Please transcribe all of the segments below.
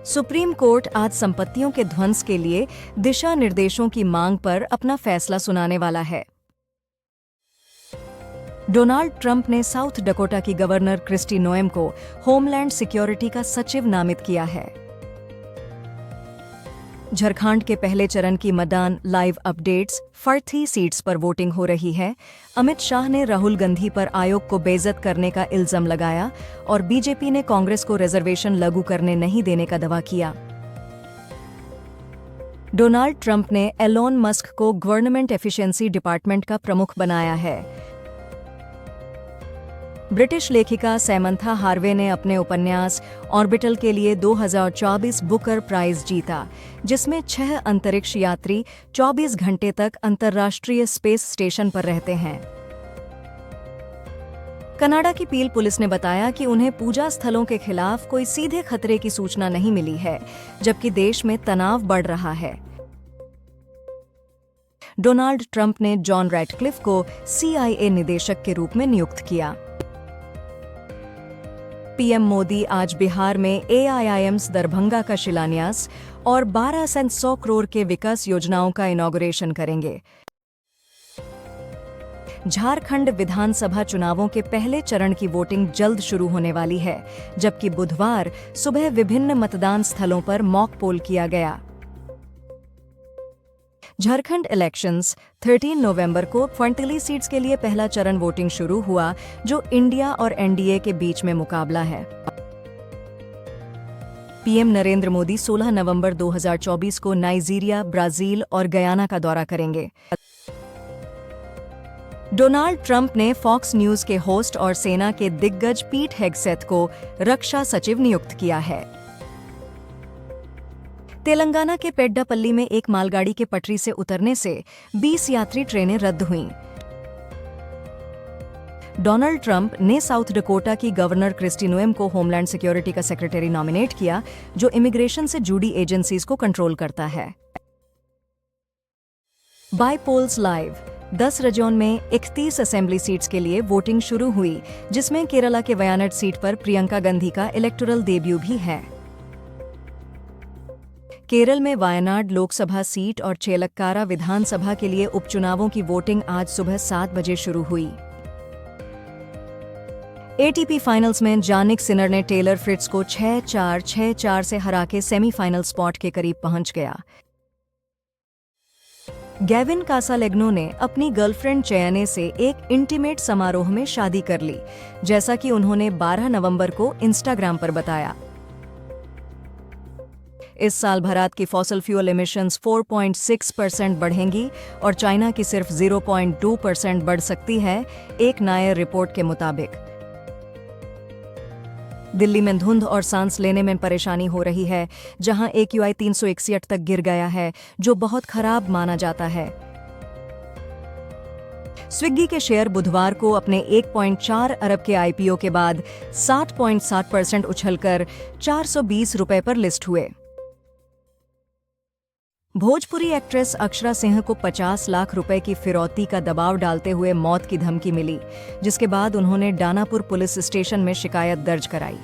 Supreme court आज संपत्तियों के ध्वंस के लिए दिशा निर्देशों की मांग पर अपना फैसला सुनाने वाला है। डोनाल्ड ट्रंप ने साउथ डकोटा की गवर्नर क्रिस्टी नोएम को होमलैंड सिक्योरिटी का सचिव नामित किया है। झारखंड के पहले चरण की मतदान लाइव अपडेट्स 40 सीट्स पर वोटिंग हो रही है। अमित शाह ने राहुल गांधी पर आयोग को बेइज्जत करने का इल्जाम लगाया और बीजेपी ने कांग्रेस को रिजर्वेशन लागू करने नहीं देने का दावा किया। डोनाल्ड ट्रंप ने एलोन मस्क को गवर्नमेंट एफिशिएंसी डिपार्टमेंट का प्रमुख बनाया है। ब्रिटिश लेखिका सैमंथा हार्वे ने अपने उपन्यास ऑर्बिटल के लिए 2024 बुकर प्राइज जीता, जिसमें 6 अंतरिक्ष यात्री 24 घंटे तक अंतर्राष्ट्रीय स्पेस स्टेशन पर रहते हैं। कनाडा की पील पुलिस ने बताया कि उन्हें पूजा स्थलों के खिलाफ कोई सीधे खतरे की सूचना नहीं मिली है, जबकि देश में तनाव बढ़ रहा है। डोनाल्ड ट्रंप ने जॉन रैटक्लिफ को CIA निदेशक के रूप में नियुक्त किया। पीएम मोदी आज बिहार में AIIMS दरभंगा का शिलान्यास और 1200 करोड़ के विकास योजनाओं का इनॉग्रेशन करेंगे। झारखंड विधानसभा चुनावों के पहले चरण की वोटिंग जल्द शुरू होने वाली है, जबकि बुधवार सुबह विभिन्न मतदान स्थलों पर मॉक पोल किया गया। झारखंड इलेक्शंस 13 नवंबर को 40 सीट्स के लिए पहला चरण वोटिंग शुरू हुआ, जो इंडिया और NDA के बीच में मुकाबला है। पीएम नरेंद्र मोदी 16 नवंबर 2024 को नाइजीरिया, ब्राजील और गयाना का दौरा करेंगे। डोनाल्ड ट्रंप ने फॉक्स न्यूज के होस्ट और सेना के दिग्गज पीट हेगसेथ को रक्षा सचिव नियुक्त किया है। तेलंगाना के पेड्डापल्ली में एक मालगाड़ी के पटरी से उतरने से 20 यात्री ट्रेनें रद्द हुईं। डोनाल्ड ट्रंप ने साउथ डकोटा की गवर्नर क्रिस्टी नोएम को होमलैंड सिक्योरिटी का सेक्रेटरी नॉमिनेट किया, जो इमिग्रेशन से जुड़ी एजेंसीज को कंट्रोल करता है। बाय पोल्स लाइव 10 region में 31 असेंबली सीट्स के लिए वोटिंग शुरू हुई, जिसमें केरला के वयनाड सीट पर प्रियंका गांधी का इलेक्टोरल डेब्यू भी है। केरल में वायनाड लोकसभा सीट और चेलक्कारा विधानसभा के लिए उपचुनावों की वोटिंग आज सुबह 7 बजे शुरू हुई। ATP फाइनल्स में जानिक सिनर ने टेलर फ्रिट्ज को 6-4, 6-4 से हरा के सेमीफाइनल स्पॉट के करीब पहुंच गया। गैविन कासालेग्नो ने अपनी गर्लफ्रेंड चयने से एक इंटीमेट समारोह में शादी कर ली, जैसा कि उन्होंने 12 नवंबर को इंस्टाग्राम पर बताया। इस साल भारत की फॉसल फ्यूल एमिशंस 4.6% बढ़ेंगी और चाइना की सिर्फ 0.2% बढ़ सकती है, एक नई रिपोर्ट के मुताबिक। दिल्ली में धुंध और सांस लेने में परेशानी हो रही है, जहां AQI 361 तक गिर गया है, जो बहुत खराब माना जाता है। स्विग्गी के शेयर बुधवार को अपने 1.4 अरब के IPO के बाद 7.7% उछलकर 420 रुपए पर लिस्ट हुए। भोजपुरी एक्ट्रेस अक्षरा सिंह को 50 लाख रुपए की फिरौती का दबाव डालते हुए मौत की धमकी मिली, जिसके बाद उन्होंने दानापुर पुलिस स्टेशन में शिकायत दर्ज कराई।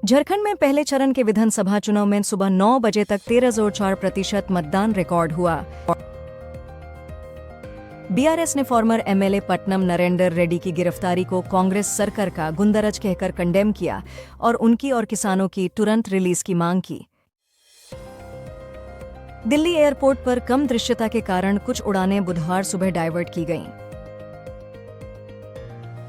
झारखंड में पहले चरण के विधानसभा चुनाव में सुबह 9 बजे तक 13.4% मतदान रिकॉर्ड हुआ। BRS ने फॉर्मर MLA पट्टनम नरेंद्र रेड्डी की गिरफ्तारी को कांग्रेस सरकार का गुंडाराज कहकर कंडेम किया और उनकी और किसानों की तुरंत रिलीज की मांग की। दिल्ली एयरपोर्ट पर कम दृश्यता के कारण कुछ उड़ानें बुधवार सुबह डाइवर्ट की गईं।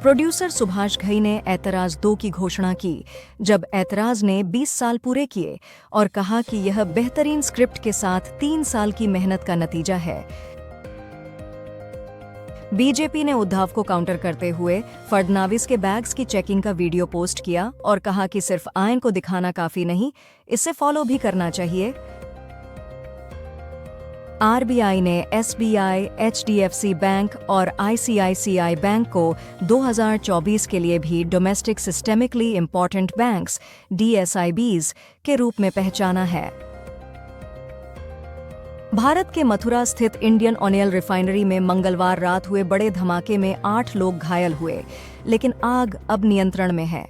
प्रोड्यूसर सुभाष घई ने ऐतराज 2 की घोषणा की, जब ऐतराज ने 20 साल पूरे किए और कहा कि यह बेहतरीन स्क्रिप्ट के साथ 3 साल की मेहनत का नतीजा है। बीजेपी ने उद्धव को काउंटर करते हुए फडणवीस के बैग्स की चेकिंग का वीडियो पोस्ट किया और कहा कि सिर्फ आयन को दिखाना काफी नहीं, इसे फॉलो भी करना चाहिए। RBI ने SBI, HDFC बैंक और ICICI बैंक को 2024 के लिए भी domestic systemically important banks DSIBs के रूप में पहचाना है। भारत के मथुरा स्थित इंडियन ऑयल रिफाइनरी में मंगलवार रात हुए बड़े धमाके में 8 लोग घायल हुए, लेकिन आग अब नियंत्रण में है।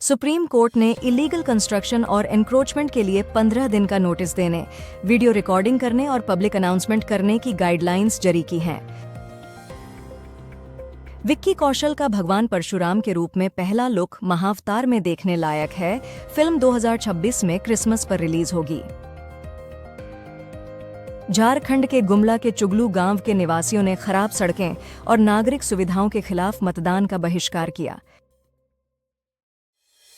सुप्रीम कोर्ट ने इलीगल कंस्ट्रक्शन और एनक्रोचमेंट के लिए 15 दिन का नोटिस देने, वीडियो रिकॉर्डिंग करने और पब्लिक अनाउंसमेंट करने की गाइडलाइंस जारी की हैं। विक्की कौशल का भगवान परशुराम के रूप में पहला लुक महाअवतार में देखने लायक है। फिल्म 2026 में क्रिसमस पर रिलीज होगी। झारखंड के गुमला के चुगलू गांव के निवासियों ने खराब सड़कें और नागरिक सुविधाओं के खिलाफ मतदान का बहिष्कार किया।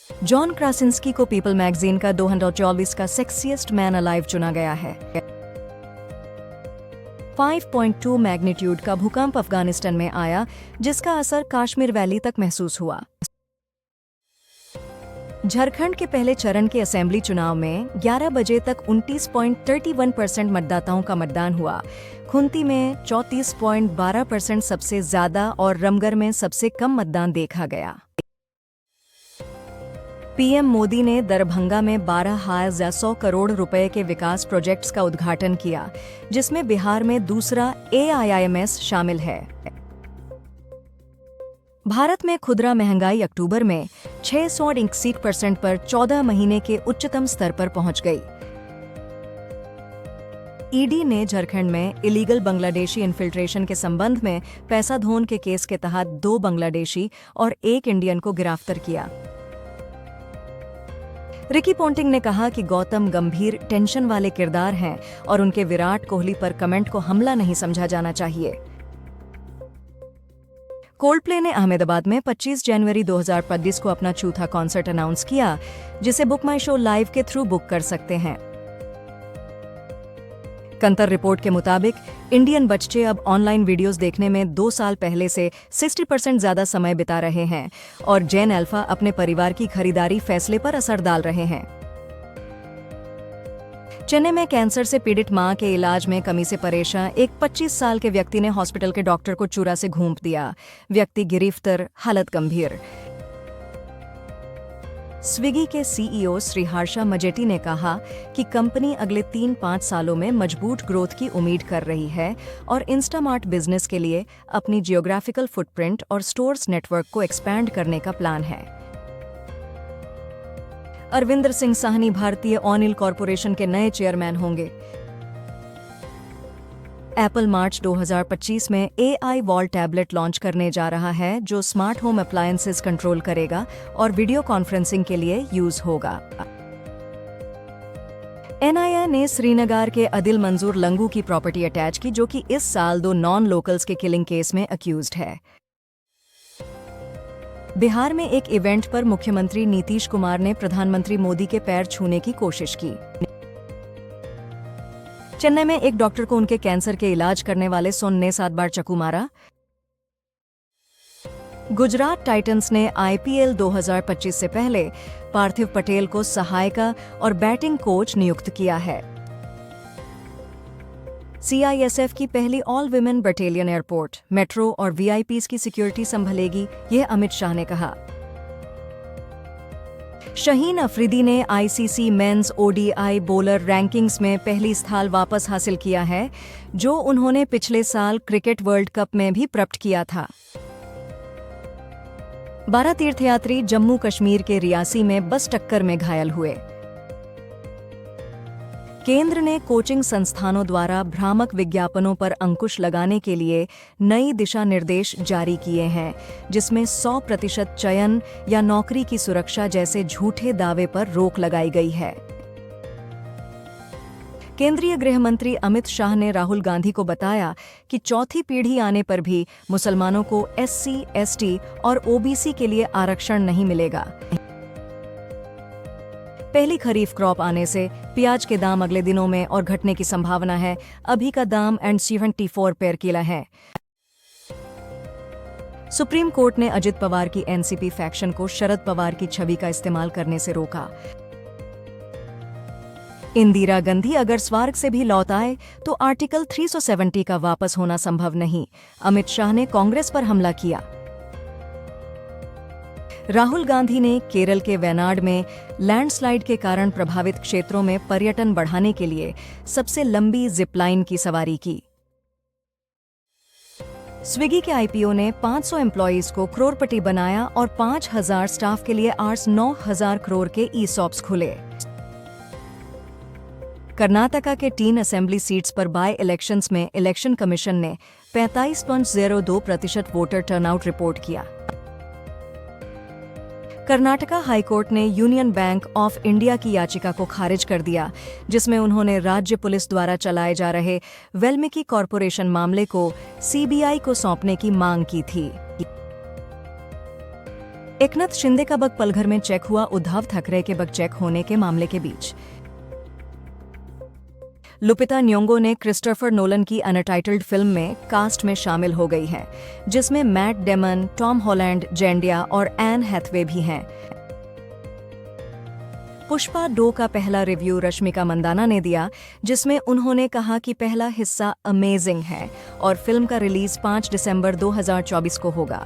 जॉन क्रासिंस्की को पीपल मैगजीन का 2024 का सेक्सिएस्ट मैन अलाइव चुना गया है। 5.2 मैग्नीट्यूड का भूकंप अफगानिस्तान में आया, जिसका असर कश्मीर वैली तक महसूस हुआ। झारखंड के पहले चरण के असेंबली चुनाव में 11 बजे तक 29.31% मतदाताओं का मतदान हुआ। खुंती में 34.12% सबसे ज्यादा और रमगर में सबसे कम मतदान देखा गया। पीएम मोदी ने दरभंगा में 12,100 करोड़ रुपए के विकास प्रोजेक्ट्स का उद्घाटन किया, जिसमें बिहार में दूसरा AIIMS शामिल है। भारत में खुदरा महंगाई अक्टूबर में 661% पर 14 महीने के उच्चतम स्तर पर पहुंच गई। ईडी ने झारखंड में इलीगल बांग्लादेशी इन्फिल्ट्रेशन के संबंध में पैसा धोन के केस के तहत 2 बांग्लादेशी और 1 इंडियन को गिरफ्तार किया। रिकी पोंटिंग ने कहा कि गौतम गंभीर टेंशन वाले किरदार हैं और उनके विराट कोहली पर कमेंट को हमला नहीं समझा जाना चाहिए। कोल्डप्ले ने अहमदाबाद में 25 जनवरी 2025 को अपना चौथा कॉन्सर्ट अनाउंस किया, जिसे बुक माई शो लाइव के थ्रू बुक कर सकते हैं। कंतर रिपोर्ट के मुताबिक इंडियन बच्चे अब ऑनलाइन वीडियोस देखने में 2 साल पहले से 60% ज्यादा समय बिता रहे हैं और जेन अल्फा अपने परिवार की खरीदारी फैसले पर असर डाल रहे हैं। चेन्नई में कैंसर से पीड़ित मां के इलाज में कमी से परेशान एक 25 साल के व्यक्ति ने हॉस्पिटल के डॉक्टर को चूरा से घूंप दिया। व्यक्ति गिरफ्तार, हालत गंभीर। स्विगी के CEO श्री हर्षा मजेटी ने कहा कि कंपनी अगले 3-5 सालों में मजबूत ग्रोथ की उम्मीद कर रही है और इंस्टामार्ट बिजनेस के लिए अपनी जियोग्राफिकल फुटप्रिंट और स्टोर्स नेटवर्क को एक्सपैंड करने का प्लान है। अरविंदर सिंह साहनी भारतीय ऑनिल कॉरपोरेशन के नए चेयरमैन होंगे। एप्पल मार्च 2025 में AI वॉल टैबलेट लॉन्च करने जा रहा है, जो स्मार्ट होम अप्लायंसेस कंट्रोल करेगा और वीडियो कॉन्फ्रेंसिंग के लिए यूज होगा। NIA ने श्रीनगर के अदिल मंजूर लंगू की प्रॉपर्टी अटैच की, जो कि इस साल 2 नॉन लोकल्स के किलिंग केस में अक्यूज्ड है। बिहार में एक इवेंट पर मुख्यमंत्री नीतीश कुमार ने प्रधानमंत्री मोदी के पैर छूने की कोशिश की। चेन्नई में एक डॉक्टर को उनके कैंसर के इलाज करने वाले सोन ने 7 बार चाकू मारा। गुजरात टाइटंस ने IPL 2025 से पहले पार्थिव पटेल को सहायका और बैटिंग कोच नियुक्त किया है। CISF की पहली all women battalion airport, metro और VIPs की सिक्योरिटी संभालेगी, यह अमित शाह ने कहा। शहीन अफरीदी ने ICC men's ODI bowler rankings में पहली स्थान वापस हासिल किया है, जो उन्होंने पिछले साल क्रिकेट वर्ल्ड कप में भी प्राप्त किया था। 12 तीर्थयात्री जम्मू कश्मीर के रियासी में बस टक्कर में घायल हुए। केंद्र ने कोचिंग संस्थानों द्वारा भ्रामक विज्ञापनों पर अंकुश लगाने के लिए नई दिशा निर्देश जारी किए हैं, जिसमें 100% चयन या नौकरी की सुरक्षा जैसे झूठे दावे पर रोक लगाई गई है। केंद्रीय गृह मंत्री अमित शाह ने राहुल गांधी को बताया कि चौथी पीढ़ी आने पर भी मुसलमानों को SC, ST और OBC के लिए आरक्षण नहीं मिलेगा। पहली खरीफ क्रॉप आने से प्याज के दाम अगले दिनों में और घटने की संभावना है। अभी का दाम 74 पर किलो है। सुप्रीम कोर्ट ने अजित पवार की NCP फैक्शन को शरद पवार की छवि का इस्तेमाल करने से रोका। इंदिरा गांधी अगर स्वर्ग से भी लौट आए तो आर्टिकल 370 का वापस होना संभव नहीं, अमित शाह ने कांग्रेस पर हमला किया। राहुल गांधी ने केरल के वयनाड में लैंडस्लाइड के कारण प्रभावित क्षेत्रों में पर्यटन बढ़ाने के लिए सबसे लंबी जिप लाइन की सवारी की। स्विगी के आईपीओ ने 500 एम्प्लॉइज को करोड़पति बनाया और 5,000 स्टाफ के लिए 9,000 करोड़ के ई-सॉप्स खुले। कर्नाटका के 3 असेंबली सीट्स पर बाय इलेक्शंस में इलेक्शन कमीशन ने 45.02% वोटर टर्नआउट रिपोर्ट किया। कर्नाटका हाईकोर्ट ने यूनियन बैंक ऑफ इंडिया की याचिका को खारिज कर दिया, जिसमें उन्होंने राज्य पुलिस द्वारा चलाए जा रहे वेल्मिकी कॉरपोरेशन मामले को सीबीआई को सौंपने की मांग की थी। एकनाथ शिंदे का बग पलघर में चेक हुआ, उद्धव ठाकरे के बग चेक होने के मामले के बीच लुपिता न्योंगो ने क्रिस्टोफर नोलन की अनटाइटल्ड फिल्म में कास्ट में शामिल हो गई हैं, जिसमें मैट डेमन, टॉम हॉलैंड, जेंडिया और एन हैथवे भी हैं। पुष्पा 2 का पहला रिव्यू रश्मिका मंदाना ने दिया, जिसमें उन्होंने कहा कि पहला हिस्सा अमेजिंग है और फिल्म का रिलीज 5 दिसंबर 2024 को होगा।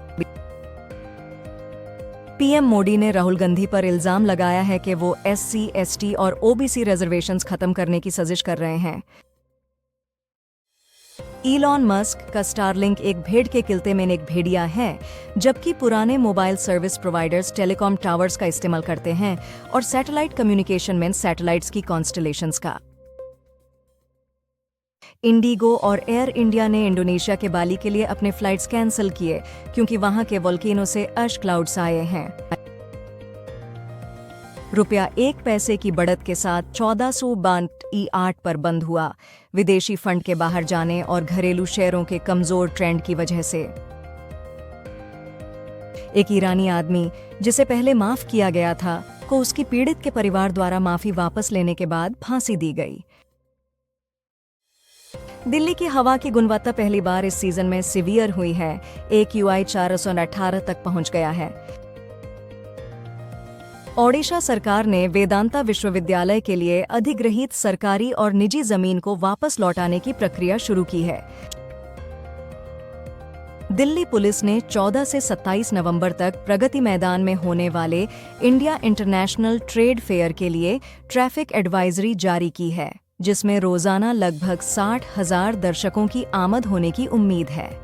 पीएम मोदी ने राहुल गांधी पर इल्जाम लगाया है कि वो एससी, एसटी और ओबीसी रिजर्वेशंस खत्म करने की साजिश कर रहे हैं। इलॉन मस्क का स्टारलिंक एक भेड़ के किलते में एक भेड़िया है, जबकि पुराने mobile service providers telecom towers का इस्तेमाल करते हैं और सैटेलाइट कम्युनिकेशन में सैटेलाइट्स की कॉन्स्टलेशंस का। इंडिगो और एयर इंडिया ने इंडोनेशिया के बाली के लिए अपने फ्लाइट्स कैंसिल किए, क्योंकि वहां के वोल्केनो से ऐश क्लाउड्स आए हैं। रुपया 1 पैसे की बढ़त के साथ 1400 बांड E8 पर बंद हुआ, विदेशी फंड के बाहर जाने और घरेलू शेयरों के कमजोर ट्रेंड की वजह से। एक ईरानी आदमी, जिसे पहले माफ किया गया था, को उसकी पीड़ित के परिवार द्वारा माफी वापस लेने के बाद फांसी दी गई। दिल्ली की हवा की गुणवत्ता पहली बार इस सीजन में सीवियर हुई है। AQI 418 तक पहुंच गया है। ओडिशा सरकार ने वेदांता विश्वविद्यालय के लिए अधिग्रहित सरकारी और निजी जमीन को वापस लौटाने की प्रक्रिया शुरू की है। दिल्ली पुलिस ने 14 से 27 नवंबर तक प्रगति मैदान में होने वाले इंडिया इंटरनेशनल ट्रेड फेयर के लिए ट्रैफिक एडवाइजरी जारी की है, जिसमें रोजाना लगभग 60,000 दर्शकों की आमद होने की उम्मीद है।